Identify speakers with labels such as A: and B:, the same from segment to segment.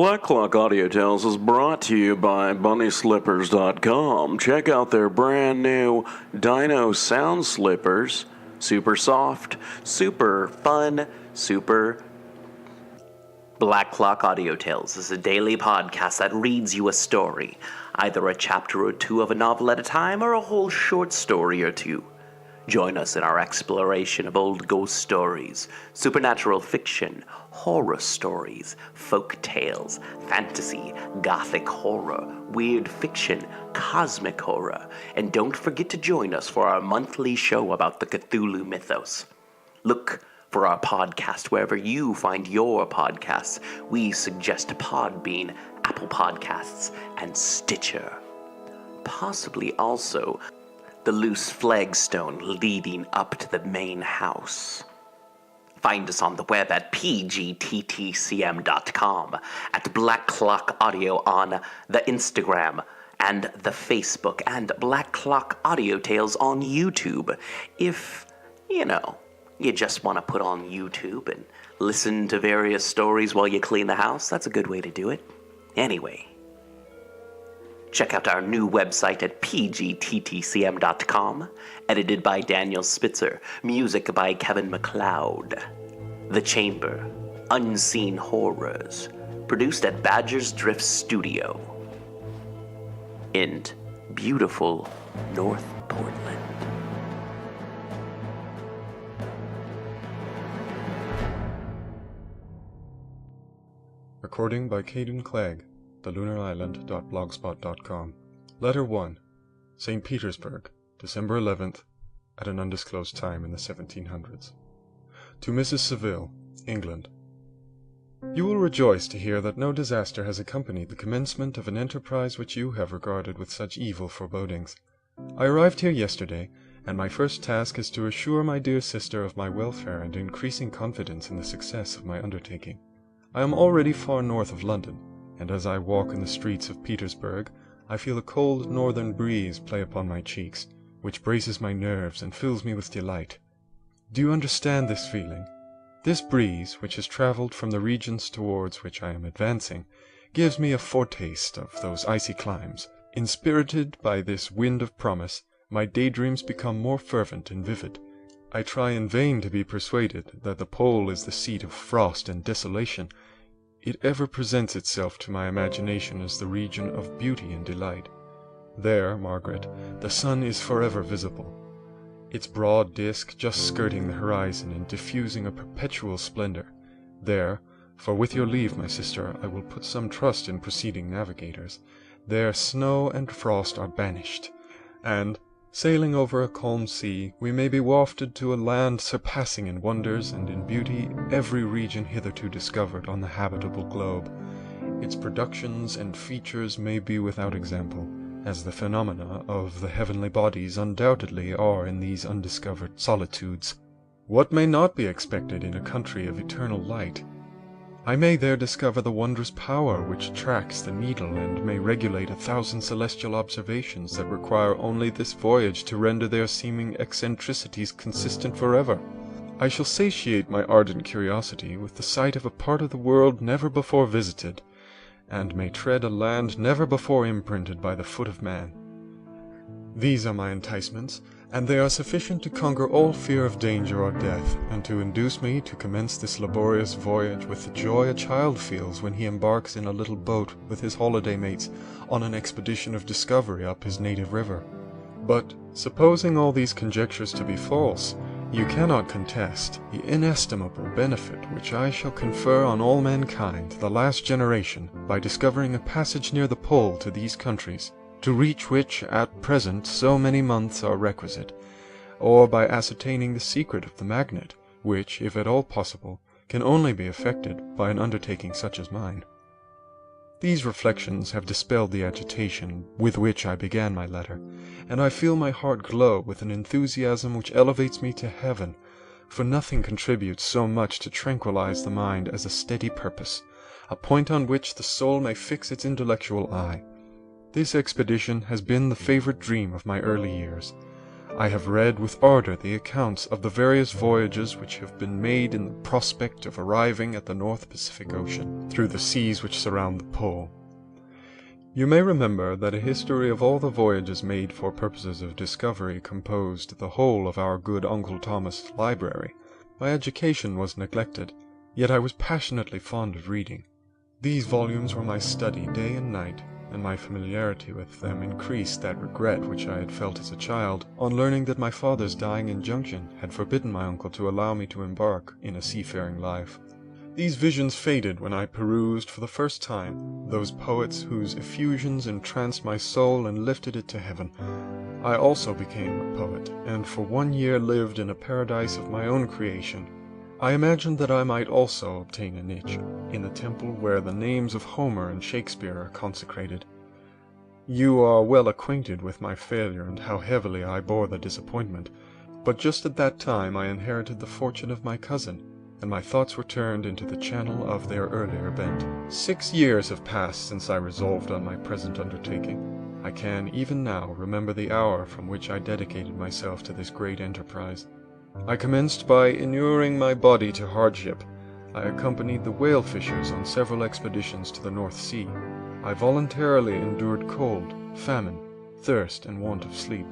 A: Black Clock Audio Tales is brought to you by BunnySlippers.com. Check out their brand new Dino sound slippers. Super soft, super fun, super...
B: Black Clock Audio Tales is a daily podcast that reads you a story, either a chapter or two of a novel at a time or a whole short story or two. Join us in our exploration of old ghost stories, supernatural fiction, horror stories, folk tales, fantasy, gothic horror, weird fiction, cosmic horror, and don't forget to join us for our monthly show about the Cthulhu Mythos. Look for our podcast wherever you find your podcasts. We suggest Podbean, Apple Podcasts, and Stitcher. Possibly also the loose flagstone leading up to the main house. Find us on the web at pgttcm.com, at Black Clock Audio on the Instagram and the Facebook, and Black Clock Audio Tales on YouTube. If, you just want to put on YouTube and listen to various stories while you clean the house, that's a good way to do it. Anyway, check out our new website at pgttcm.com, edited by Daniel Spitzer, music by Kevin MacLeod. The Chamber, Unseen Horrors, produced at Badger's Drift Studio in beautiful North Portland.
C: Recording by Caden Clegg, thelunarisland.blogspot.com. Letter 1. St. Petersburg, December 11th, at an undisclosed time in the 1700s. To Mrs. Saville, England. You will rejoice to hear that no disaster has accompanied the commencement of an enterprise which you have regarded with such evil forebodings. I arrived here yesterday, and my first task is to assure my dear sister of my welfare and increasing confidence in the success of my undertaking. I am already far north of London, and as I walk in the streets of Petersburg, I feel a cold northern breeze play upon my cheeks, which braces my nerves and fills me with delight. Do you understand this feeling? This breeze, which has travelled from the regions towards which I am advancing, gives me a foretaste of those icy climes. Inspirited by this wind of promise, my daydreams become more fervent and vivid. I try in vain to be persuaded that the pole is the seat of frost and desolation. It ever presents itself to my imagination as the region of beauty and delight. There, Margaret, the sun is forever visible, its broad disk just skirting the horizon and diffusing a perpetual splendor. There, for with your leave, my sister, I will put some trust in preceding navigators, there snow and frost are banished, and, sailing over a calm sea, we may be wafted to a land surpassing in wonders and in beauty every region hitherto discovered on the habitable globe. Its productions and features may be without example, as the phenomena of the heavenly bodies undoubtedly are in these undiscovered solitudes. What may not be expected in a country of eternal light? I may there discover the wondrous power which tracks the needle and may regulate 1,000 celestial observations that require only this voyage to render their seeming eccentricities consistent forever. I shall satiate my ardent curiosity with the sight of a part of the world never before visited, and may tread a land never before imprinted by the foot of man. These are my enticements, and they are sufficient to conquer all fear of danger or death, and to induce me to commence this laborious voyage with the joy a child feels when he embarks in a little boat with his holiday mates on an expedition of discovery up his native river. But, supposing all these conjectures to be false, you cannot contest the inestimable benefit which I shall confer on all mankind, the last generation, by discovering a passage near the pole to these countries, to reach which at present so many months are requisite, or by ascertaining the secret of the magnet, which, if at all possible, can only be effected by an undertaking such as mine. These reflections have dispelled the agitation with which I began my letter, and I feel my heart glow with an enthusiasm which elevates me to heaven, for nothing contributes so much to tranquilize the mind as a steady purpose, a point on which the soul may fix its intellectual eye. This expedition has been the favorite dream of my early years. I have read with ardor the accounts of the various voyages which have been made in the prospect of arriving at the North Pacific Ocean, through the seas which surround the pole. You may remember that a history of all the voyages made for purposes of discovery composed the whole of our good Uncle Thomas' library. My education was neglected, yet I was passionately fond of reading. These volumes were my study day and night, and my familiarity with them increased that regret which I had felt as a child on learning that my father's dying injunction had forbidden my uncle to allow me to embark in a seafaring life. These visions faded when I perused for the first time those poets whose effusions entranced my soul and lifted it to heaven. I also became a poet, and for 1 year lived in a paradise of my own creation. I imagined that I might also obtain a niche in the temple where the names of Homer and Shakespeare are consecrated. You are well acquainted with my failure and how heavily I bore the disappointment, but just at that time I inherited the fortune of my cousin, and my thoughts were turned into the channel of their earlier bent. 6 years have passed since I resolved on my present undertaking. I can, even now, remember the hour from which I dedicated myself to this great enterprise. I commenced by inuring my body to hardship. I accompanied the whale fishers on several expeditions to the North Sea. I voluntarily endured cold, famine, thirst, and want of sleep.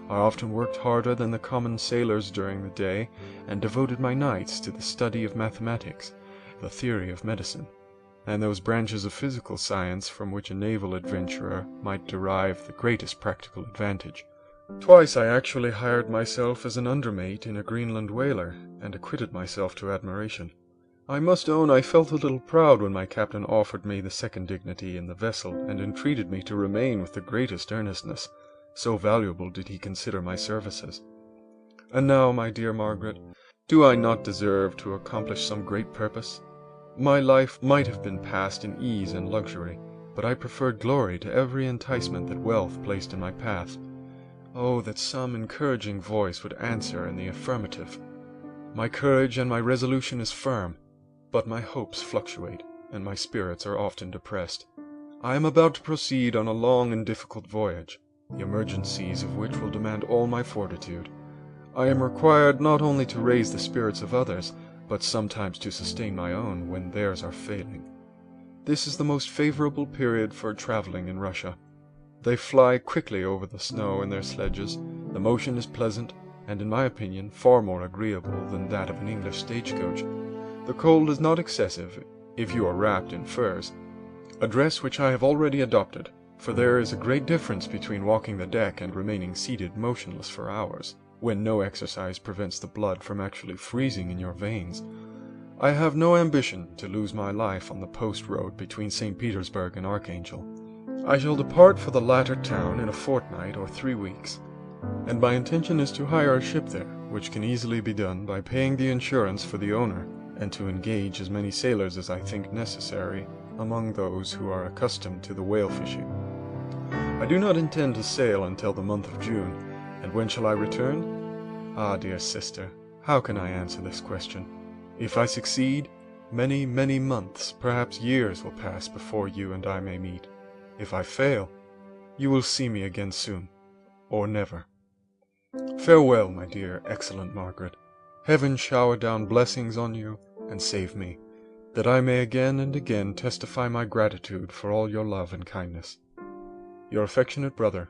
C: I often worked harder than the common sailors during the day, and devoted my nights to the study of mathematics, the theory of medicine, and those branches of physical science from which a naval adventurer might derive the greatest practical advantage. Twice I actually hired myself as an undermate in a Greenland whaler, and acquitted myself to admiration. I must own I felt a little proud when my captain offered me the second dignity in the vessel, and entreated me to remain with the greatest earnestness. So valuable did he consider my services. And now, my dear Margaret, do I not deserve to accomplish some great purpose? My life might have been passed in ease and luxury, but I preferred glory to every enticement that wealth placed in my path. Oh, that some encouraging voice would answer in the affirmative! My courage and my resolution is firm, but my hopes fluctuate, and my spirits are often depressed. I am about to proceed on a long and difficult voyage, the emergencies of which will demand all my fortitude. I am required not only to raise the spirits of others, but sometimes to sustain my own when theirs are failing. This is the most favorable period for traveling in Russia. They fly quickly over the snow in their sledges, the motion is pleasant, and in my opinion far more agreeable than that of an English stagecoach. The cold is not excessive, if you are wrapped in furs, a dress which I have already adopted, for there is a great difference between walking the deck and remaining seated motionless for hours, when no exercise prevents the blood from actually freezing in your veins. I have no ambition to lose my life on the post road between St. Petersburg and Archangel. I shall depart for the latter town in a fortnight or 3 weeks, and my intention is to hire a ship there, which can easily be done by paying the insurance for the owner, and to engage as many sailors as I think necessary among those who are accustomed to the whale fishing. I do not intend to sail until the month of June, and when shall I return? Ah, dear sister, how can I answer this question? If I succeed, many, many months, perhaps years, will pass before you and I may meet. If I fail, you will see me again soon, or never. Farewell, my dear, excellent Margaret. Heaven shower down blessings on you, and save me, that I may again and again testify my gratitude for all your love and kindness. Your affectionate brother,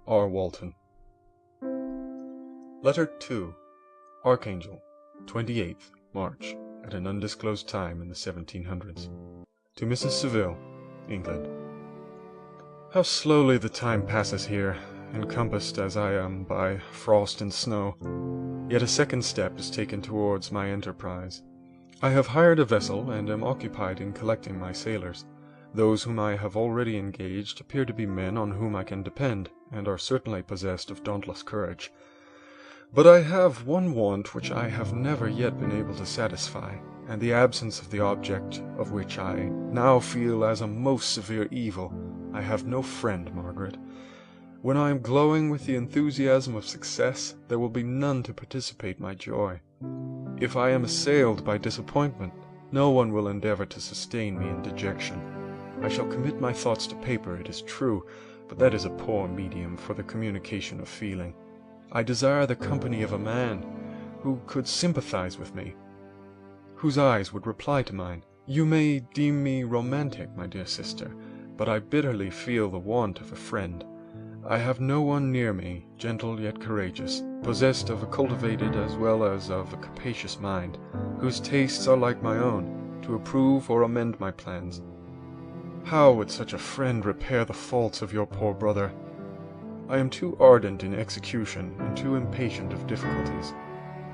C: R. Walton. Letter 2. Archangel, 28th March, at an undisclosed time in the 1700s. To Mrs. Seville, England. How slowly the time passes here, encompassed as I am by frost and snow. Yet a second step is taken towards my enterprise. I have hired a vessel, and am occupied in collecting my sailors. Those whom I have already engaged appear to be men on whom I can depend, and are certainly possessed of dauntless courage. But I have one want which I have never yet been able to satisfy, and the absence of the object of which I now feel as a most severe evil. I have no friend, Margaret. When I am glowing with the enthusiasm of success, there will be none to participate my joy. If I am assailed by disappointment, no one will endeavor to sustain me in dejection. I shall commit my thoughts to paper, it is true, but that is a poor medium for the communication of feeling. I desire the company of a man who could sympathize with me, whose eyes would reply to mine. You may deem me romantic, my dear sister, but I bitterly feel the want of a friend. I have no one near me, gentle yet courageous, possessed of a cultivated as well as of a capacious mind, whose tastes are like my own, to approve or amend my plans. How would such a friend repair the faults of your poor brother? I am too ardent in execution and too impatient of difficulties,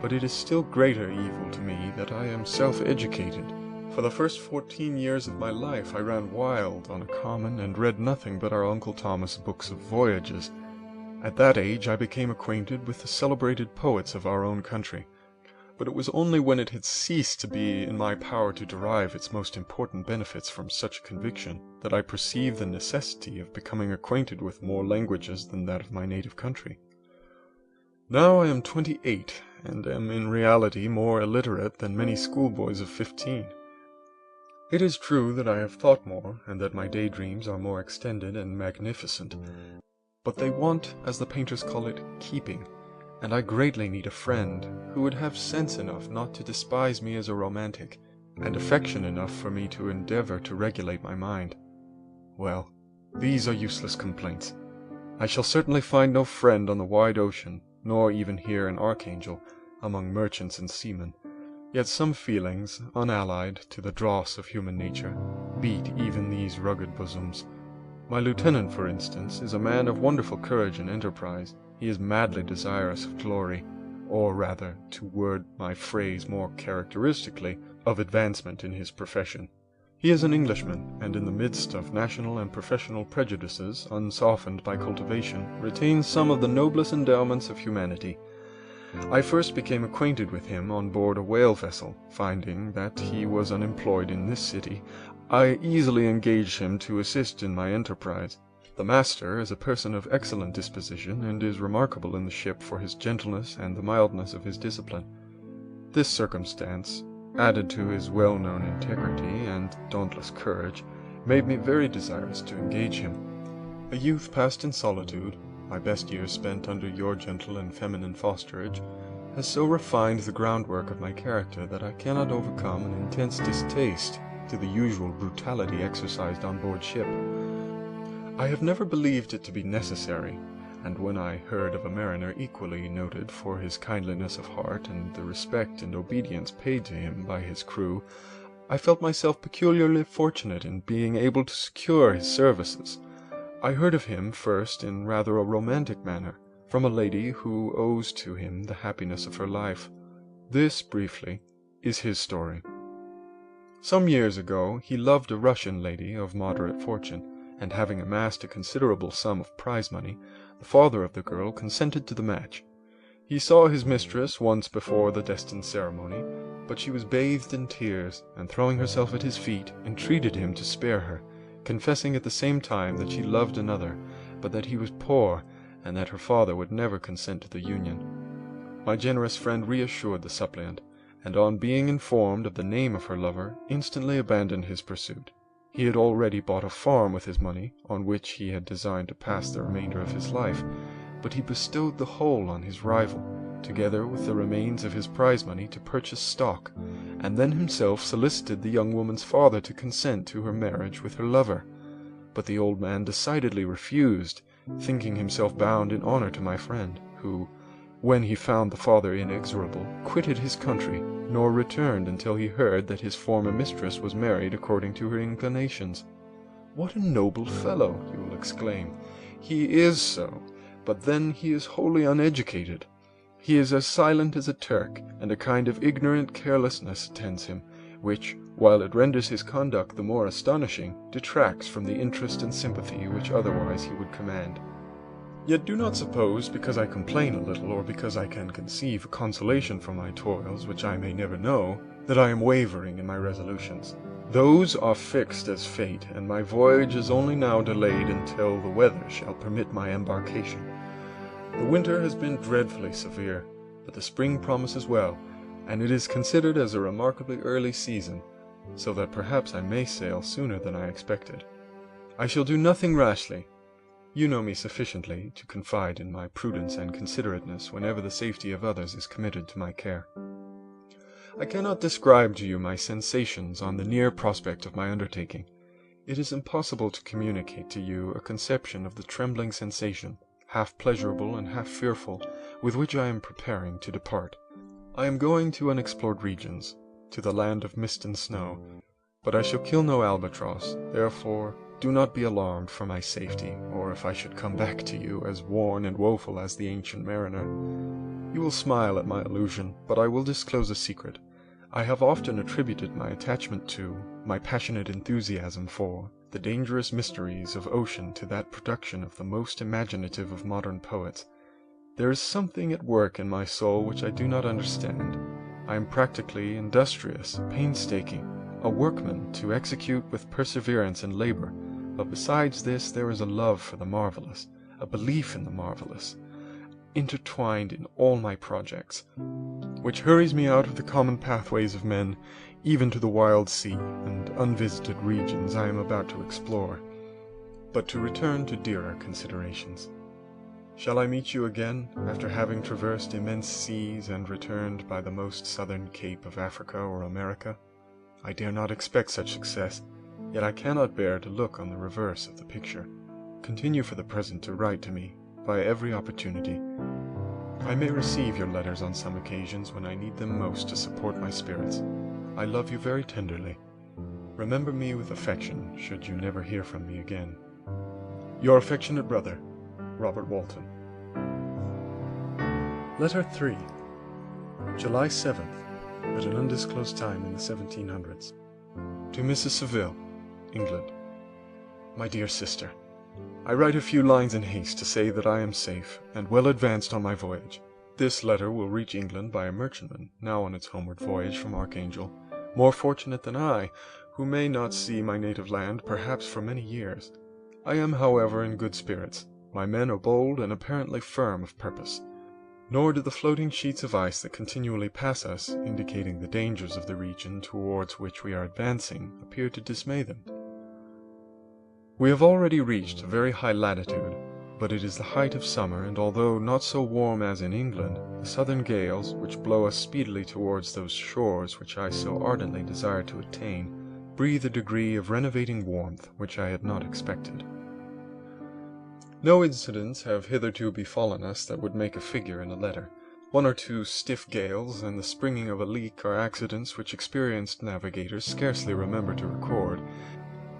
C: but it is still greater evil to me that I am self-educated. For the first 14 years of my life I ran wild on a common and read nothing but our Uncle Thomas' books of voyages. At that age I became acquainted with the celebrated poets of our own country, but it was only when it had ceased to be in my power to derive its most important benefits from such a conviction that I perceived the necessity of becoming acquainted with more languages than that of my native country. Now I am 28, and am in reality more illiterate than many schoolboys of 15. It is true that I have thought more, and that my daydreams are more extended and magnificent, but they want, as the painters call it, keeping, and I greatly need a friend who would have sense enough not to despise me as a romantic, and affection enough for me to endeavor to regulate my mind. Well, these are useless complaints. I shall certainly find no friend on the wide ocean, nor even here in Archangel, among merchants and seamen. Yet some feelings, unallied to the dross of human nature, beat even these rugged bosoms. My lieutenant, for instance, is a man of wonderful courage and enterprise. He is madly desirous of glory, or rather, to word my phrase more characteristically, of advancement in his profession. He is an Englishman, and in the midst of national and professional prejudices, unsoftened by cultivation, retains some of the noblest endowments of humanity. I first became acquainted with him on board a whale vessel. Finding that he was unemployed in this city, I easily engaged him to assist in my enterprise. The master is a person of excellent disposition, and is remarkable in the ship for his gentleness and the mildness of his discipline. This circumstance, added to his well-known integrity and dauntless courage, made me very desirous to engage him. A youth passed in solitude, my best years spent under your gentle and feminine fosterage, has so refined the groundwork of my character that I cannot overcome an intense distaste to the usual brutality exercised on board ship. I have never believed it to be necessary, and when I heard of a mariner equally noted for his kindliness of heart and the respect and obedience paid to him by his crew, I felt myself peculiarly fortunate in being able to secure his services. I heard of him first in rather a romantic manner, from a lady who owes to him the happiness of her life. This, briefly, is his story. Some years ago he loved a Russian lady of moderate fortune, and having amassed a considerable sum of prize money, the father of the girl consented to the match. He saw his mistress once before the destined ceremony, but she was bathed in tears, and throwing herself at his feet, entreated him to spare her, confessing at the same time that she loved another, but that he was poor, and that her father would never consent to the union. My generous friend reassured the suppliant, and on being informed of the name of her lover, instantly abandoned his pursuit. He had already bought a farm with his money, on which he had designed to pass the remainder of his life, but he bestowed the whole on his rival, together with the remains of his prize money to purchase stock, and then himself solicited the young woman's father to consent to her marriage with her lover. But the old man decidedly refused, thinking himself bound in honor to my friend, who, when he found the father inexorable, quitted his country, nor returned until he heard that his former mistress was married according to her inclinations. What a noble fellow, you will exclaim. He is so, but then he is wholly uneducated. He is as silent as a Turk, and a kind of ignorant carelessness attends him, which, while it renders his conduct the more astonishing, detracts from the interest and sympathy which otherwise he would command. Yet do not suppose, because I complain a little, or because I can conceive a consolation for my toils which I may never know, that I am wavering in my resolutions. Those are fixed as fate, and my voyage is only now delayed until the weather shall permit my embarkation. The winter has been dreadfully severe, but the spring promises well, and it is considered as a remarkably early season, so that perhaps I may sail sooner than I expected. I shall do nothing rashly. You know me sufficiently to confide in my prudence and considerateness whenever the safety of others is committed to my care. I cannot describe to you my sensations on the near prospect of my undertaking. It is impossible to communicate to you a conception of the trembling sensation, half pleasurable and half fearful, with which I am preparing to depart. I am going to unexplored regions, to the land of mist and snow, but I shall kill no albatross, therefore do not be alarmed for my safety, or if I should come back to you as worn and woeful as the ancient mariner. You will smile at my illusion, but I will disclose a secret. I have often attributed my attachment to, my passionate enthusiasm for, the dangerous mysteries of ocean to that production of the most imaginative of modern poets. There is something at work in my soul which I do not understand. I am practically industrious, painstaking, a workman to execute with perseverance and labor, but besides this there is a love for the marvelous, a belief in the marvelous, intertwined in all my projects, which hurries me out of the common pathways of men, even to the wild sea and unvisited regions I am about to explore. But to return to dearer considerations. Shall I meet you again, after having traversed immense seas and returned by the most southern cape of Africa or America? I dare not expect such success, yet I cannot bear to look on the reverse of the picture. Continue for the present to write to me, by every opportunity. I may receive your letters on some occasions when I need them most to support my spirits. I love you very tenderly. Remember me with affection, should you never hear from me again. Your affectionate brother, Robert Walton. Letter 3. July 7th, at an undisclosed time in the 1700s. To Mrs. Seville, England. My dear sister, I write a few lines in haste to say that I am safe, and well advanced on my voyage. This letter will reach England by a merchantman, now on its homeward voyage from Archangel, more fortunate than I, who may not see my native land perhaps for many years. I am, however, in good spirits. My men are bold and apparently firm of purpose. Nor do the floating sheets of ice that continually pass us, indicating the dangers of the region towards which we are advancing, appear to dismay them. We have already reached a very high latitude, but it is the height of summer, and although not so warm as in England, the southern gales, which blow us speedily towards those shores which I so ardently desire to attain, breathe a degree of renovating warmth which I had not expected. No incidents have hitherto befallen us that would make a figure in a letter. One or two stiff gales and the springing of a leak are accidents which experienced navigators scarcely remember to record,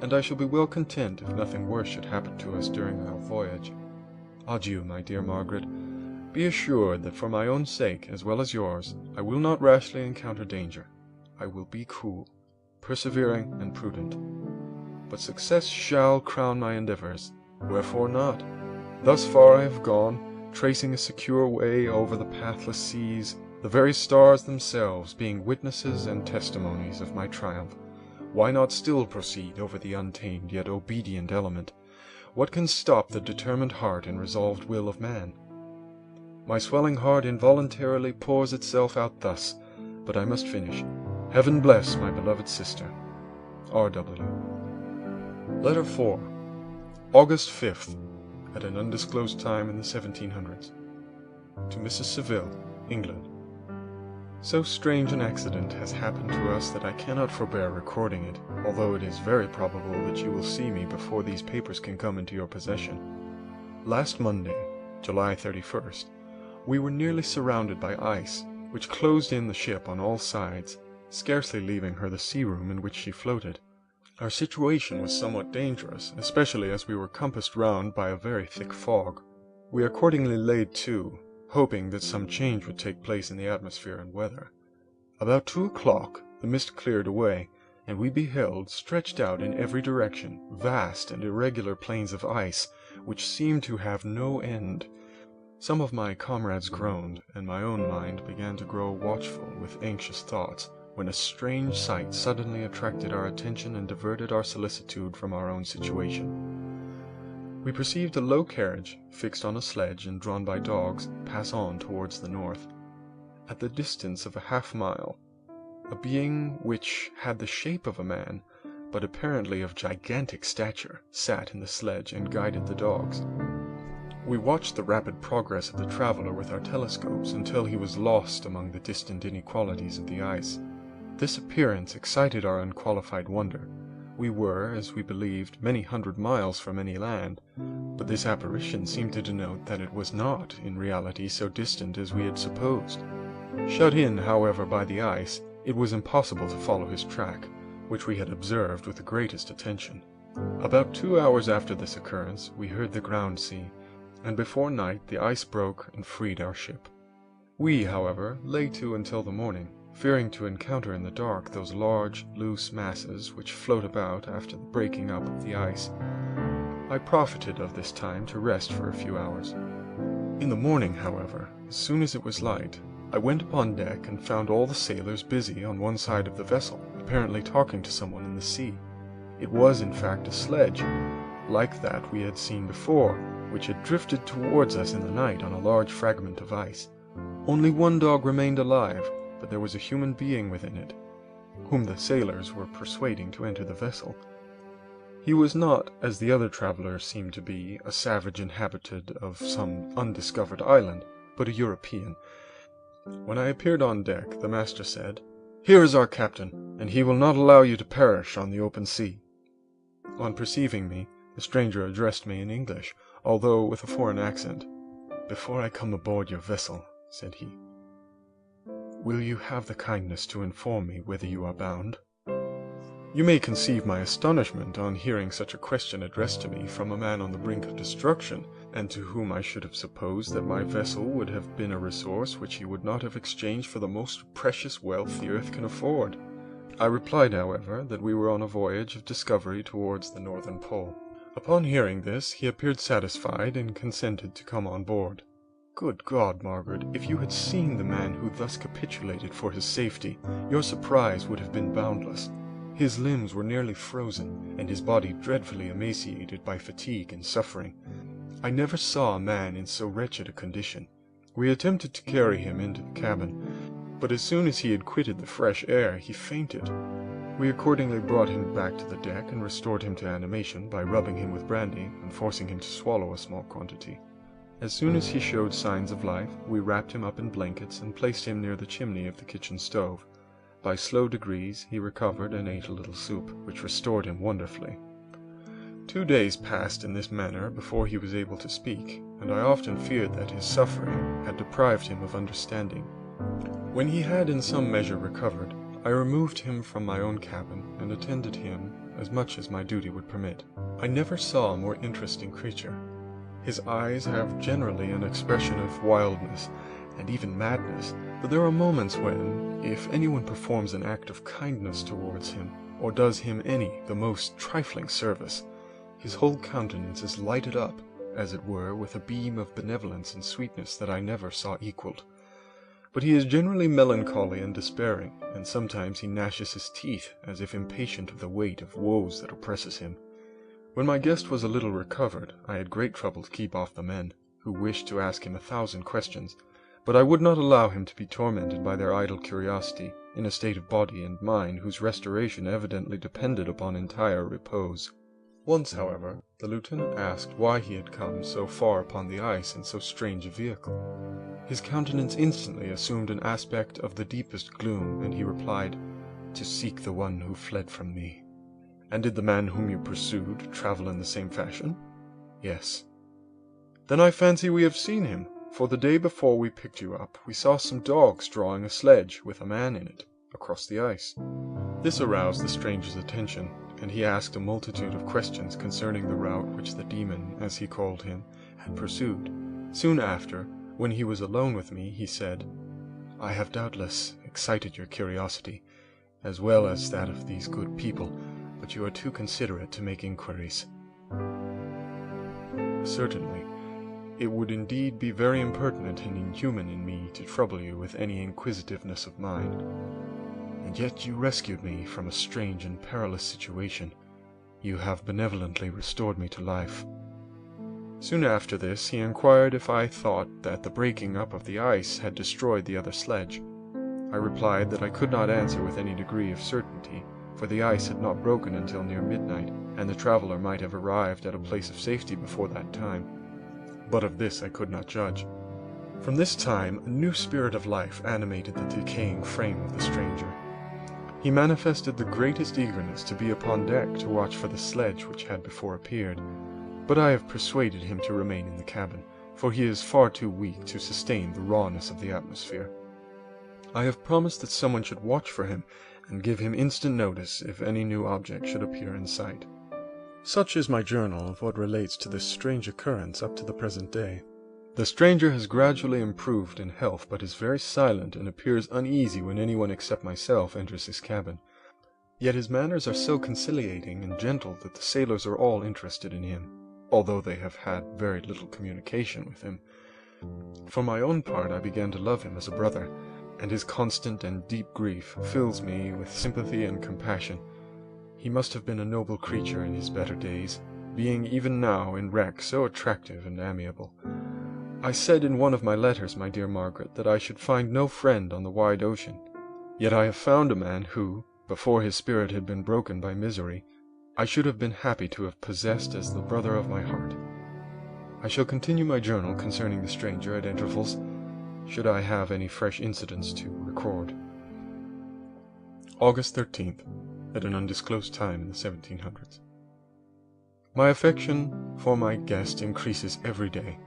C: and I shall be well content if nothing worse should happen to us during our voyage. Adieu, my dear Margaret. Be assured that for my own sake, as well as yours, I will not rashly encounter danger. I will be cool, persevering, and prudent. But success shall crown my endeavors. Wherefore not? Thus far I have gone, tracing a secure way over the pathless seas, the very stars themselves being witnesses and testimonies of my triumph. Why not still proceed over the untamed yet obedient element? What can stop the determined heart and resolved will of man? My swelling heart involuntarily pours itself out thus, but I must finish. Heaven bless my beloved sister. R.W. Letter 4. August 5th, at an undisclosed time in the 1700s. To Mrs. Seville, England. So strange an accident has happened to us that I cannot forbear recording it, although it is very probable that you will see me before these papers can come into your possession. Last Monday, July 31st, we were nearly surrounded by ice, which closed in the ship on all sides, scarcely leaving her the sea-room in which she floated. Our situation was somewhat dangerous, especially as we were compassed round by a very thick fog. We accordingly laid to, hoping that some change would take place in the atmosphere and weather. About 2 o'clock the mist cleared away, and we beheld, stretched out in every direction, vast and irregular plains of ice, which seemed to have no end. Some of my comrades groaned, and my own mind began to grow watchful with anxious thoughts, when a strange sight suddenly attracted our attention and diverted our solicitude from our own situation. We perceived a low carriage, fixed on a sledge and drawn by dogs, pass on towards the north. At the distance of a half-mile, a being which had the shape of a man, but apparently of gigantic stature, sat in the sledge and guided the dogs. We watched the rapid progress of the traveler with our telescopes until he was lost among the distant inequalities of the ice. This appearance excited our unqualified wonder. We were, as we believed, many hundred miles from any land, but this apparition seemed to denote that it was not, in reality, so distant as we had supposed. Shut in, however, by the ice, it was impossible to follow his track, which we had observed with the greatest attention. About 2 hours after this occurrence, we heard the ground sea, and before night the ice broke and freed our ship. We, however, lay to until the morning, fearing to encounter in the dark those large, loose masses which float about after the breaking up of the ice. I profited of this time to rest for a few hours. In the morning, however, as soon as it was light, I went upon deck and found all the sailors busy on one side of the vessel, apparently talking to someone in the sea. It was, in fact, a sledge, like that we had seen before, which had drifted towards us in the night on a large fragment of ice. Only one dog remained alive, but there was a human being within it, whom the sailors were persuading to enter the vessel. He was not, as the other travelers seemed to be, a savage inhabitant of some undiscovered island, but a European. When I appeared on deck, the master said, "Here is our captain, and he will not allow you to perish on the open sea." On perceiving me, the stranger addressed me in English, although with a foreign accent. "Before I come aboard your vessel," said he, "will you have the kindness to inform me whither you are bound?" You may conceive my astonishment on hearing such a question addressed to me from a man on the brink of destruction, and to whom I should have supposed that my vessel would have been a resource which he would not have exchanged for the most precious wealth the earth can afford. I replied, however, that we were on a voyage of discovery towards the northern pole. Upon hearing this, he appeared satisfied and consented to come on board. Good God, Margaret, if you had seen the man who thus capitulated for his safety, your surprise would have been boundless. His limbs were nearly frozen, and his body dreadfully emaciated by fatigue and suffering. I never saw a man in so wretched a condition. We attempted to carry him into the cabin, but as soon as he had quitted the fresh air, he fainted. We accordingly brought him back to the deck and restored him to animation by rubbing him with brandy and forcing him to swallow a small quantity. As soon as he showed signs of life, we wrapped him up in blankets and placed him near the chimney of the kitchen stove. By slow degrees he recovered and ate a little soup, which restored him wonderfully. 2 days passed in this manner before he was able to speak, and I often feared that his suffering had deprived him of understanding. When he had in some measure recovered, I removed him from my own cabin and attended him as much as my duty would permit. I never saw a more interesting creature. His eyes have generally an expression of wildness and even madness, but there are moments when, if anyone performs an act of kindness towards him, or does him the most trifling service, his whole countenance is lighted up, as it were, with a beam of benevolence and sweetness that I never saw equalled. But he is generally melancholy and despairing, and sometimes he gnashes his teeth, as if impatient of the weight of woes that oppresses him. When my guest was a little recovered, I had great trouble to keep off the men, who wished to ask him 1,000 questions, but I would not allow him to be tormented by their idle curiosity, in a state of body and mind whose restoration evidently depended upon entire repose. Once, however, the lieutenant asked why he had come so far upon the ice in so strange a vehicle. His countenance instantly assumed an aspect of the deepest gloom, and he replied, "To seek the one who fled from me." "And did the man whom you pursued travel in the same fashion?" "Yes." "Then I fancy we have seen him, for the day before we picked you up, we saw some dogs drawing a sledge, with a man in it, across the ice." This aroused the stranger's attention, and he asked a multitude of questions concerning the route which the demon, as he called him, had pursued. Soon after, when he was alone with me, he said, "I have doubtless excited your curiosity, as well as that of these good people, but you are too considerate to make inquiries." "Certainly. It would indeed be very impertinent and inhuman in me to trouble you with any inquisitiveness of mine. And yet you rescued me from a strange and perilous situation. You have benevolently restored me to life." Soon after this he inquired if I thought that the breaking up of the ice had destroyed the other sledge. I replied that I could not answer with any degree of certainty, for the ice had not broken until near midnight, and the traveler might have arrived at a place of safety before that time. But of this I could not judge. From this time a new spirit of life animated the decaying frame of the stranger. He manifested the greatest eagerness to be upon deck to watch for the sledge which had before appeared, but I have persuaded him to remain in the cabin, for he is far too weak to sustain the rawness of the atmosphere. I have promised that someone should watch for him and give him instant notice if any new object should appear in sight. Such is my journal of what relates to this strange occurrence up to the present day. The stranger has gradually improved in health, but is very silent and appears uneasy when anyone except myself enters his cabin. Yet his manners are so conciliating and gentle that the sailors are all interested in him, although they have had very little communication with him. For my own part, I began to love him as a brother, and his constant and deep grief fills me with sympathy and compassion. He must have been a noble creature in his better days, being even now in wreck so attractive and amiable. I said in one of my letters, my dear Margaret, that I should find no friend on the wide ocean. Yet I have found a man who, before his spirit had been broken by misery, I should have been happy to have possessed as the brother of my heart. I shall continue my journal concerning the stranger at intervals, should I have any fresh incidents to record. August 13th, at an undisclosed time in the 1700s. My affection for my guest increases every day.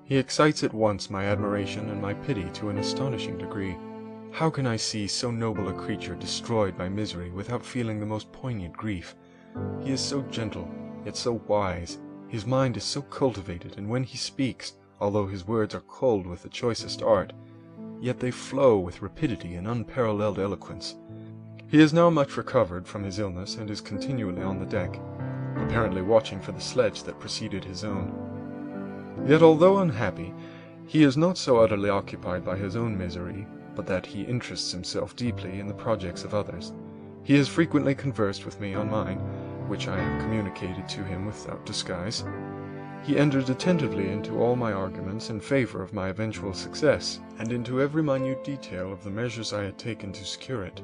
C: He excites at once my admiration and my pity to an astonishing degree. How can I see so noble a creature destroyed by misery without feeling the most poignant grief? He is so gentle, yet so wise. His mind is so cultivated, and when he speaks, although his words are cold with the choicest art, yet they flow with rapidity and unparalleled eloquence. He is now much recovered from his illness, and is continually on the deck, apparently watching for the sledge that preceded his own. Yet although unhappy, he is not so utterly occupied by his own misery, but that he interests himself deeply in the projects of others. He has frequently conversed with me on mine, which I have communicated to him without disguise. He entered attentively into all my arguments in favor of my eventual success, and into every minute detail of the measures I had taken to secure it.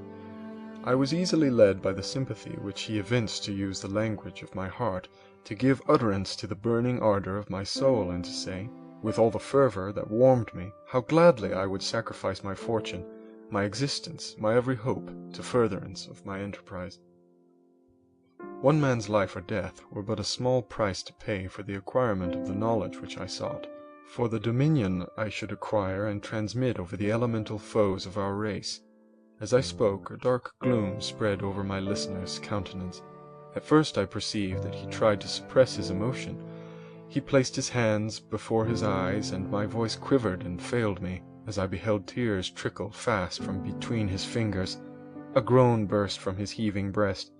C: I was easily led by the sympathy which he evinced to use the language of my heart, to give utterance to the burning ardor of my soul, and to say, with all the fervor that warmed me, how gladly I would sacrifice my fortune, my existence, my every hope, to furtherance of my enterprise. One man's life or death were but a small price to pay for the acquirement of the knowledge which I sought, for the dominion I should acquire and transmit over the elemental foes of our race. As I spoke, a dark gloom spread over my listener's countenance. At first I perceived that he tried to suppress his emotion. He placed his hands before his eyes, and my voice quivered and failed me, as I beheld tears trickle fast from between his fingers. A groan burst from his heaving breast.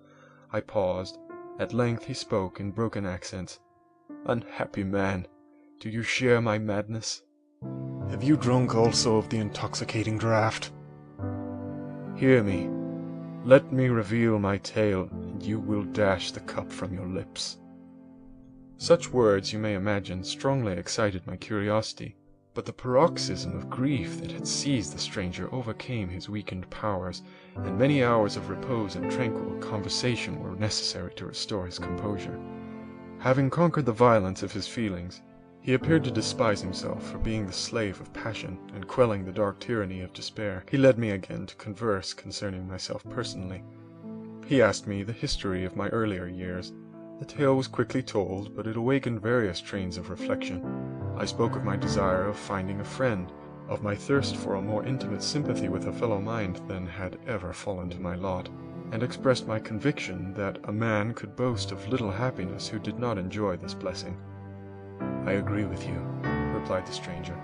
C: I paused. At length he spoke in broken accents. "Unhappy man, do you share my madness? Have you drunk also of the intoxicating draught? Hear me. Let me reveal my tale, and you will dash the cup from your lips." Such words, you may imagine, strongly excited my curiosity, but the paroxysm of grief that had seized the stranger overcame his weakened powers, and many hours of repose and tranquil conversation were necessary to restore his composure. Having conquered the violence of his feelings, he appeared to despise himself for being the slave of passion, and quelling the dark tyranny of despair, he led me again to converse concerning myself personally. He asked me the history of my earlier years. The tale was quickly told, but it awakened various trains of reflection. I spoke of my desire of finding a friend, of my thirst for a more intimate sympathy with a fellow mind than had ever fallen to my lot, and expressed my conviction that a man could boast of little happiness who did not enjoy this blessing. "I agree with you," replied the stranger.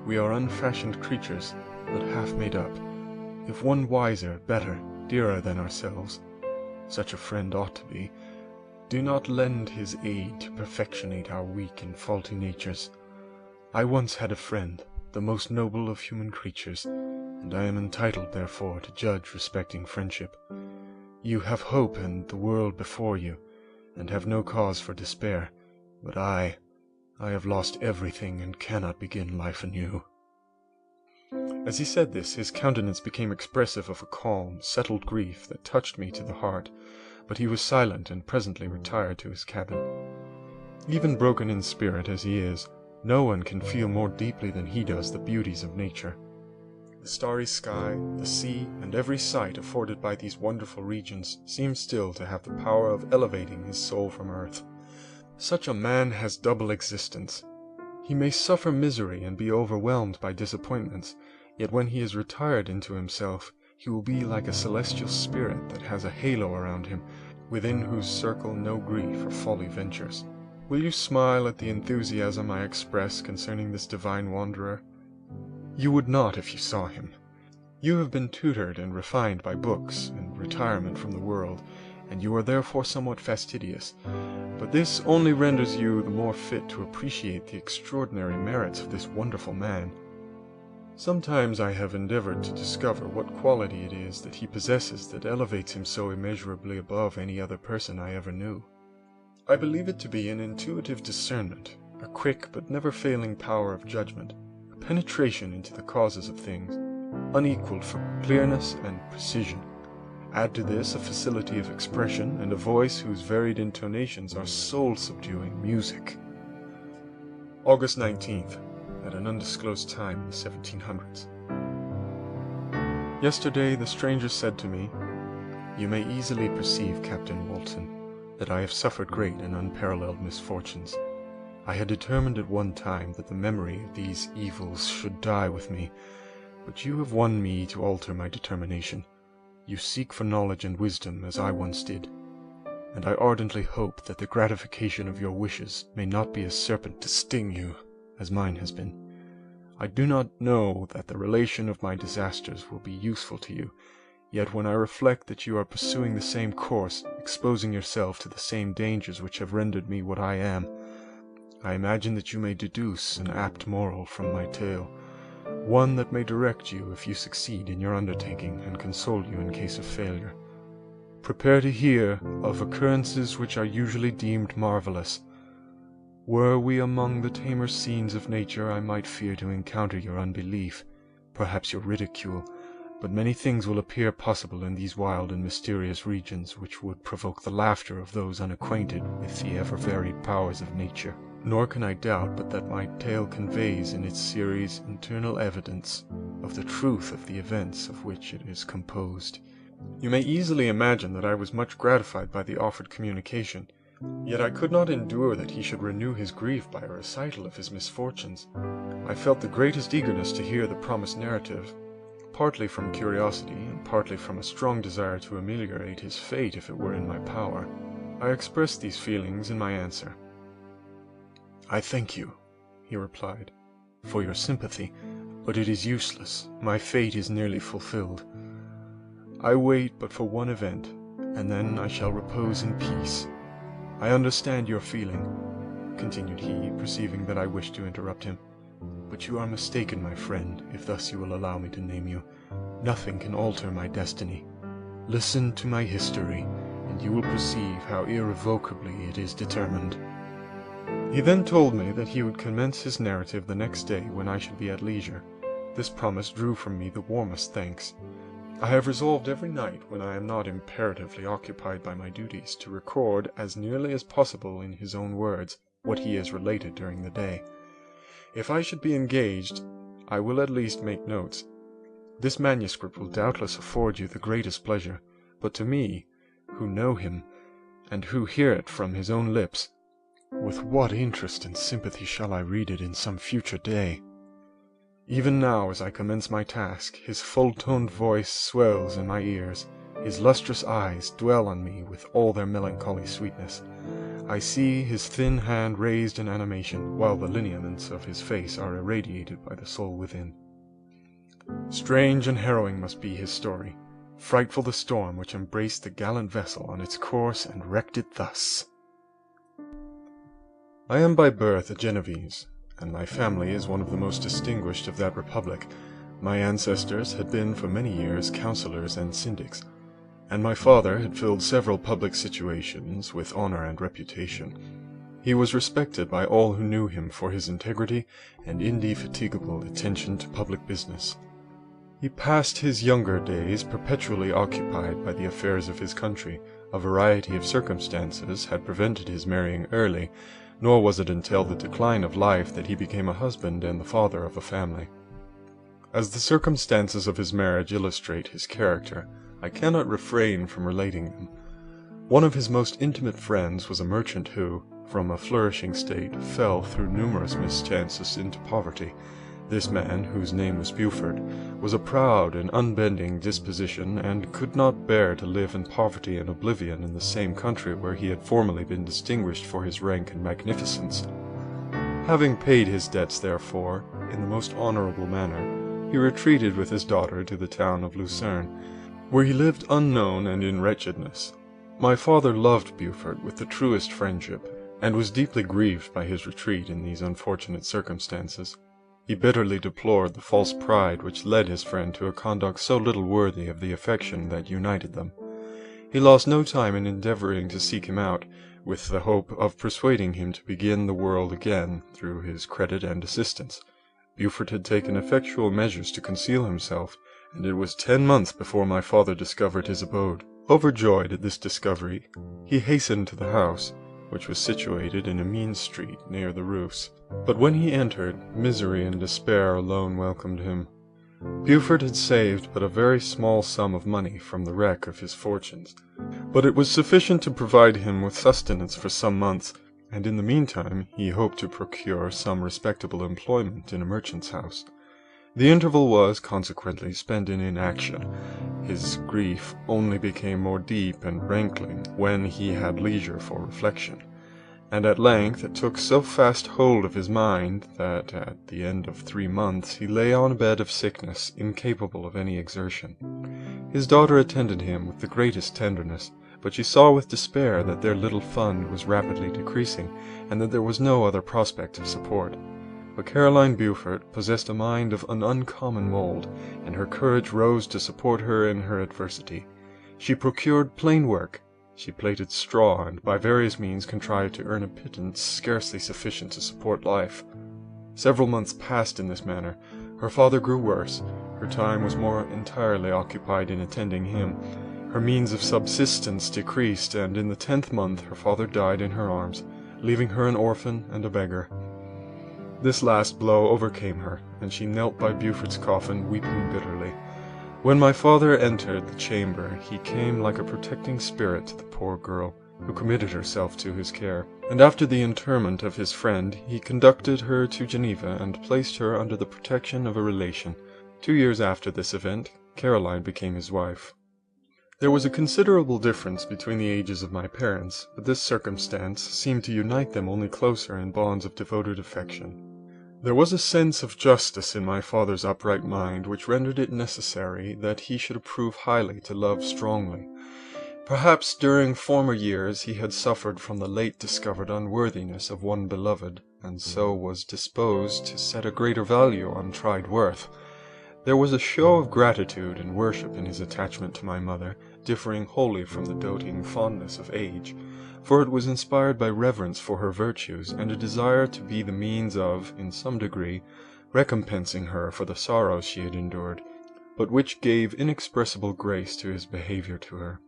C: "We are unfashioned creatures, but half made up. If one wiser, better, dearer than ourselves, such a friend ought to be, do not lend his aid to perfectionate our weak and faulty natures. I once had a friend, the most noble of human creatures, and I am entitled, therefore, to judge respecting friendship. You have hope and the world before you, and have no cause for despair, but I have lost everything and cannot begin life anew." As he said this, his countenance became expressive of a calm, settled grief that touched me to the heart, but he was silent and presently retired to his cabin. Even broken in spirit as he is, no one can feel more deeply than he does the beauties of nature. The starry sky, the sea, and every sight afforded by these wonderful regions seem still to have the power of elevating his soul from earth. Such a man has double existence. He may suffer misery and be overwhelmed by disappointments, yet when he is retired into himself, he will be like a celestial spirit that has a halo around him, within whose circle no grief or folly ventures. Will you smile at the enthusiasm I express concerning this divine wanderer? You would not if you saw him. You have been tutored and refined by books and retirement from the world, and you are therefore somewhat fastidious, but this only renders you the more fit to appreciate the extraordinary merits of this wonderful man. Sometimes I have endeavored to discover what quality it is that he possesses that elevates him so immeasurably above any other person I ever knew. I believe it to be an intuitive discernment, a quick but never failing power of judgment, a penetration into the causes of things, unequaled for clearness and precision. Add to this a facility of expression and a voice whose varied intonations are soul-subduing music. August 19th, at an undisclosed time in the 1700s. Yesterday the stranger said to me, "You may easily perceive, Captain Walton, that I have suffered great and unparalleled misfortunes. I had determined at one time that the memory of these evils should die with me, but you have won me to alter my determination. You seek for knowledge and wisdom as I once did, and I ardently hope that the gratification of your wishes may not be a serpent to sting you, as mine has been. I do not know that the relation of my disasters will be useful to you, yet when I reflect that you are pursuing the same course, exposing yourself to the same dangers which have rendered me what I am, I imagine that you may deduce an apt moral from my tale, one that may direct you if you succeed in your undertaking and console you in case of failure. Prepare to hear of occurrences which are usually deemed marvelous. Were we among the tamer scenes of nature, I might fear to encounter your unbelief, perhaps your ridicule, but many things will appear possible in these wild and mysterious regions which would provoke the laughter of those unacquainted with the ever-varied powers of nature. Nor can I doubt but that my tale conveys in its series internal evidence of the truth of the events of which it is composed. You may easily imagine that I was much gratified by the offered communication, yet I could not endure that he should renew his grief by a recital of his misfortunes. I felt the greatest eagerness to hear the promised narrative, partly from curiosity and partly from a strong desire to ameliorate his fate if it were in my power. I expressed these feelings in my answer. "I thank you," he replied, "for your sympathy, but it is useless. My fate is nearly fulfilled. I wait but for one event, and then I shall repose in peace. I understand your feeling," continued he, perceiving that I wished to interrupt him, "but you are mistaken, my friend, if thus you will allow me to name you. Nothing can alter my destiny. Listen to my history, and you will perceive how irrevocably it is determined." He then told me that he would commence his narrative the next day when I should be at leisure. This promise drew from me the warmest thanks. I have resolved every night, when I am not imperatively occupied by my duties, to record as nearly as possible in his own words what he has related during the day. If I should be engaged, I will at least make notes. This manuscript will doubtless afford you the greatest pleasure, but to me, who know him, and who hear it from his own lips, with what interest and sympathy shall I read it in some future day? Even now, as I commence my task, his full-toned voice swells in my ears, his lustrous eyes dwell on me with all their melancholy sweetness. I see his thin hand raised in animation, while the lineaments of his face are irradiated by the soul within. Strange and harrowing must be his story, frightful the storm which embraced the gallant vessel on its course and wrecked it thus. I am by birth a Genevese, and my family is one of the most distinguished of that republic. My ancestors had been for many years councillors and syndics, and my father had filled several public situations with honor and reputation. He was respected by all who knew him for his integrity and indefatigable attention to public business. He passed his younger days perpetually occupied by the affairs of his country. A variety of circumstances had prevented his marrying early, nor was it until the decline of life that he became a husband and the father of a family. As the circumstances of his marriage illustrate his character, I cannot refrain from relating them. One of his most intimate friends was a merchant who, from a flourishing state, fell through numerous mischances into poverty. This man, whose name was Buford, was a proud and unbending disposition, and could not bear to live in poverty and oblivion in the same country where he had formerly been distinguished for his rank and magnificence. Having paid his debts, therefore, in the most honorable manner, he retreated with his daughter to the town of Lucerne, where he lived unknown and in wretchedness. My father loved Buford with the truest friendship, and was deeply grieved by his retreat in these unfortunate circumstances. He bitterly deplored the false pride which led his friend to a conduct so little worthy of the affection that united them. He lost no time in endeavoring to seek him out, with the hope of persuading him to begin the world again through his credit and assistance. Buford had taken effectual measures to conceal himself, and it was 10 months before my father discovered his abode. Overjoyed at this discovery, he hastened to the house, which was situated in a mean street near the roofs. But when he entered, misery and despair alone welcomed him. Buford had saved but a very small sum of money from the wreck of his fortunes, but it was sufficient to provide him with sustenance for some months, and in the meantime he hoped to procure some respectable employment in a merchant's house. The interval was, consequently, spent in inaction. His grief only became more deep and rankling when he had leisure for reflection, and at length it took so fast hold of his mind that at the end of 3 months he lay on a bed of sickness, incapable of any exertion. His daughter attended him with the greatest tenderness, but she saw with despair that their little fund was rapidly decreasing, and that there was no other prospect of support. But Caroline Buford possessed a mind of an uncommon mould, and her courage rose to support her in her adversity. She procured plain work, she plaited straw, and by various means contrived to earn a pittance scarcely sufficient to support life. Several months passed in this manner. Her father grew worse, her time was more entirely occupied in attending him. Her means of subsistence decreased, and in the 10th month her father died in her arms, leaving her an orphan and a beggar. This last blow overcame her, and she knelt by Buford's coffin, weeping bitterly. When my father entered the chamber, he came like a protecting spirit to the poor girl, who committed herself to his care, and after the interment of his friend, he conducted her to Geneva and placed her under the protection of a relation. 2 years after this event, Caroline became his wife. There was a considerable difference between the ages of my parents, but this circumstance seemed to unite them only closer in bonds of devoted affection. There was a sense of justice in my father's upright mind which rendered it necessary that he should approve highly to love strongly. Perhaps during former years he had suffered from the late discovered unworthiness of one beloved, and so was disposed to set a greater value on tried worth. There was a show of gratitude and worship in his attachment to my mother, differing wholly from the doting fondness of age, for it was inspired by reverence for her virtues, and a desire to be the means of, in some degree, recompensing her for the sorrows she had endured, but which gave inexpressible grace to his behaviour to her.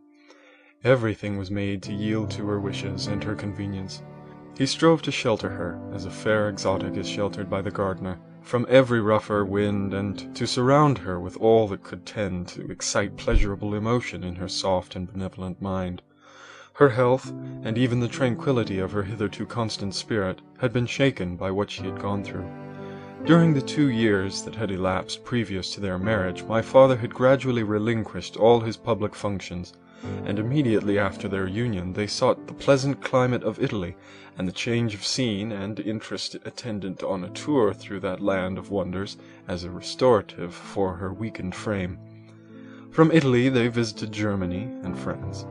C: Everything was made to yield to her wishes and her convenience. He strove to shelter her, as a fair exotic is sheltered by the gardener, from every rougher wind, and to surround her with all that could tend to excite pleasurable emotion in her soft and benevolent mind. Her health, and even the tranquillity of her hitherto constant spirit, had been shaken by what she had gone through. During the 2 years that had elapsed previous to their marriage, my father had gradually relinquished all his public functions, and immediately after their union they sought the pleasant climate of Italy, and the change of scene and interest attendant on a tour through that land of wonders as a restorative for her weakened frame. From Italy they visited Germany and France.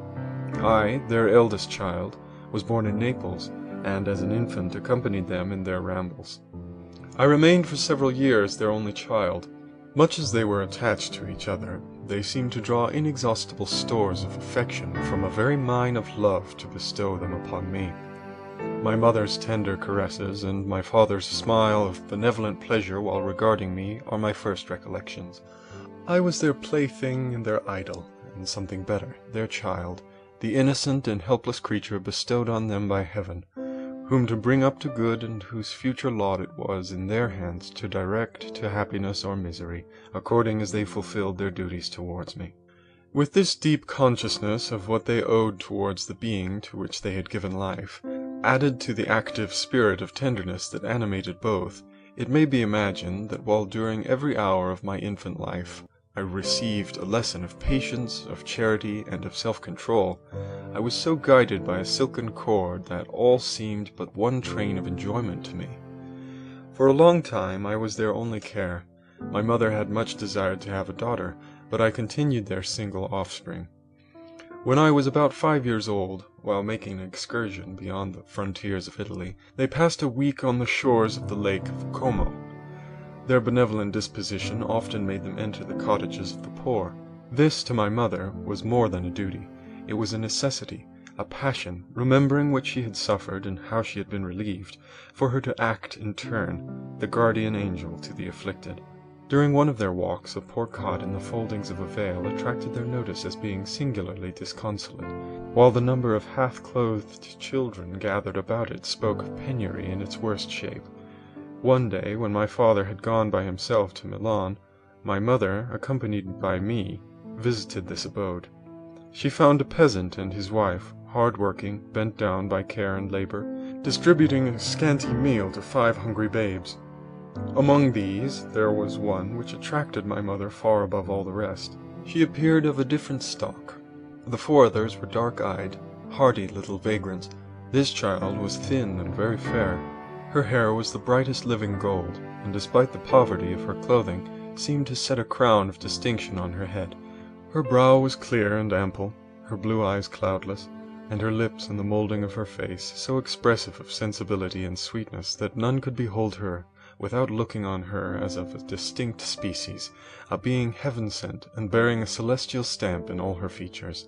C: I, their eldest child, was born in Naples, and as an infant accompanied them in their rambles. I remained for several years their only child. Much as they were attached to each other, they seemed to draw inexhaustible stores of affection from a very mine of love to bestow them upon me. My mother's tender caresses and my father's smile of benevolent pleasure while regarding me are my first recollections. I was their plaything and their idol, and something better, their child, the innocent and helpless creature bestowed on them by heaven, whom to bring up to good, and whose future lot it was in their hands to direct to happiness or misery, according as they fulfilled their duties towards me. With this deep consciousness of what they owed towards the being to which they had given life, added to the active spirit of tenderness that animated both, it may be imagined that while during every hour of my infant life I received a lesson of patience, of charity, and of self-control, I was so guided by a silken cord that all seemed but one train of enjoyment to me. For a long time I was their only care. My mother had much desired to have a daughter, but I continued their single offspring. When I was about 5 years old, while making an excursion beyond the frontiers of Italy, they passed a week on the shores of the lake of Como. Their benevolent disposition often made them enter the cottages of the poor. This, to my mother, was more than a duty. It was a necessity, a passion, remembering what she had suffered and how she had been relieved, for her to act in turn, the guardian angel to the afflicted. During one of their walks, a poor cot in the foldings of a veil attracted their notice as being singularly disconsolate, while the number of half-clothed children gathered about it spoke of penury in its worst shape. One day, when my father had gone by himself to Milan, my mother, accompanied by me, visited this abode. She found a peasant and his wife, hard-working, bent down by care and labor, distributing a scanty meal to 5 hungry babes. Among these there was one which attracted my mother far above all the rest. She appeared of a different stock. The 4 others were dark-eyed, hardy little vagrants. This child was thin and very fair. Her hair was the brightest living gold, and despite the poverty of her clothing, seemed to set a crown of distinction on her head. Her brow was clear and ample, her blue eyes cloudless, and her lips and the moulding of her face so expressive of sensibility and sweetness that none could behold her without looking on her as of a distinct species, a being heaven-sent and bearing a celestial stamp in all her features.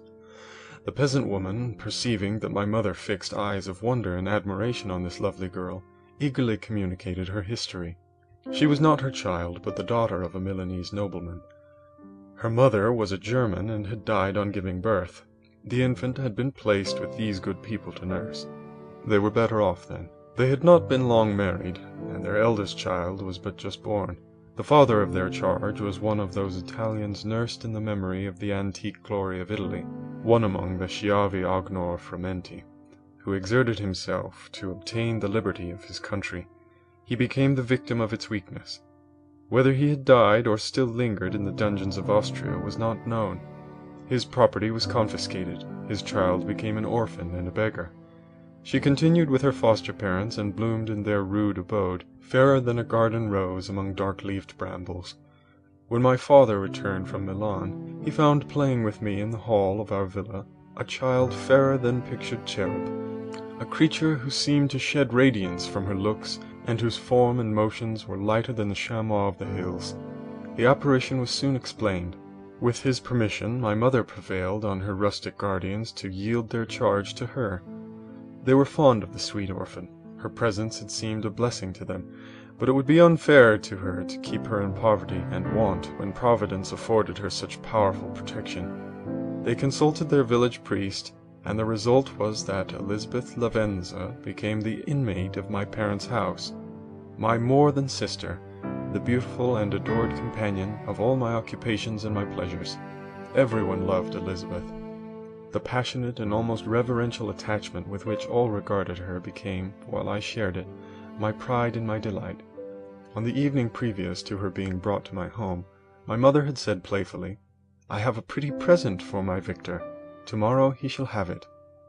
C: The peasant woman, perceiving that my mother fixed eyes of wonder and admiration on this lovely girl, eagerly communicated her history. She was not her child, but the daughter of a Milanese nobleman. Her mother was a German and had died on giving birth. The infant had been placed with these good people to nurse. They were better off then. They had not been long married, and their eldest child was but just born. The father of their charge was one of those Italians nursed in the memory of the antique glory of Italy, one among the Schiavi Agnor Frumenti, who exerted himself to obtain the liberty of his country. He became the victim of its weakness. Whether he had died or still lingered in the dungeons of Austria was not known. His property was confiscated. His child became an orphan and a beggar. She continued with her foster parents and bloomed in their rude abode, fairer than a garden rose among dark-leaved brambles. When my father returned from Milan, he found playing with me in the hall of our villa a child fairer than pictured cherub, a creature who seemed to shed radiance from her looks, and whose form and motions were lighter than the chamois of the hills. The apparition was soon explained. With his permission, my mother prevailed on her rustic guardians to yield their charge to her. They were fond of the sweet orphan. Her presence had seemed a blessing to them, but it would be unfair to her to keep her in poverty and want when Providence afforded her such powerful protection. They consulted their village priest, and the result was that Elizabeth Lavenza became the inmate of my parents' house, my more than sister, the beautiful and adored companion of all my occupations and my pleasures. Everyone loved Elizabeth. The passionate and almost reverential attachment with which all regarded her became, while I shared it, my pride and my delight. On the evening previous to her being brought to my home, my mother had said playfully, "I have a pretty present for my Victor. Tomorrow he shall have it."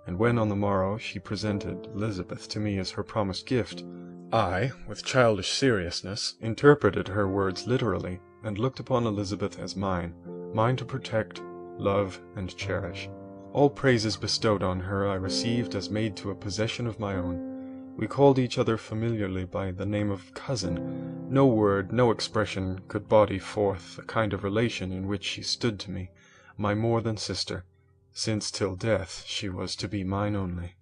C: And when on the morrow she presented Elizabeth to me as her promised gift, I, with childish seriousness, interpreted her words literally, and looked upon Elizabeth as mine to protect, love, and cherish. All praises bestowed on her I received as made to a possession of my own. We called each other familiarly by the name of cousin. No word, no expression could body forth the kind of relation in which she stood to me, my more than sister, since till death she was to be mine only.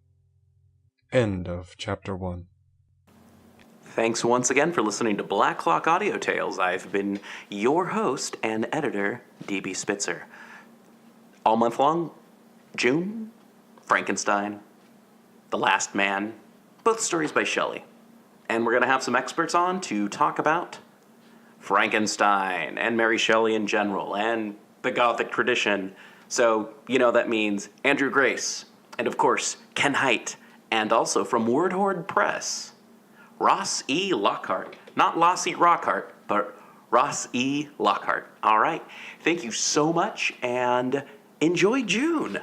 C: End of Chapter 1.
B: Thanks once again for listening to Black Clock Audio Tales. I've been your host and editor, DB Spitzer. All month long, June, Frankenstein, The Last Man, both stories by Shelley. And we're going to have some experts on to talk about Frankenstein and Mary Shelley in general and the Gothic tradition. So, that means Andrew Grace and, of course, Ken Hite, and also from Word Horde Press, Ross E. Lockhart. Not Lossie Rockhart, but Ross E. Lockhart. All right. Thank you so much, and enjoy June.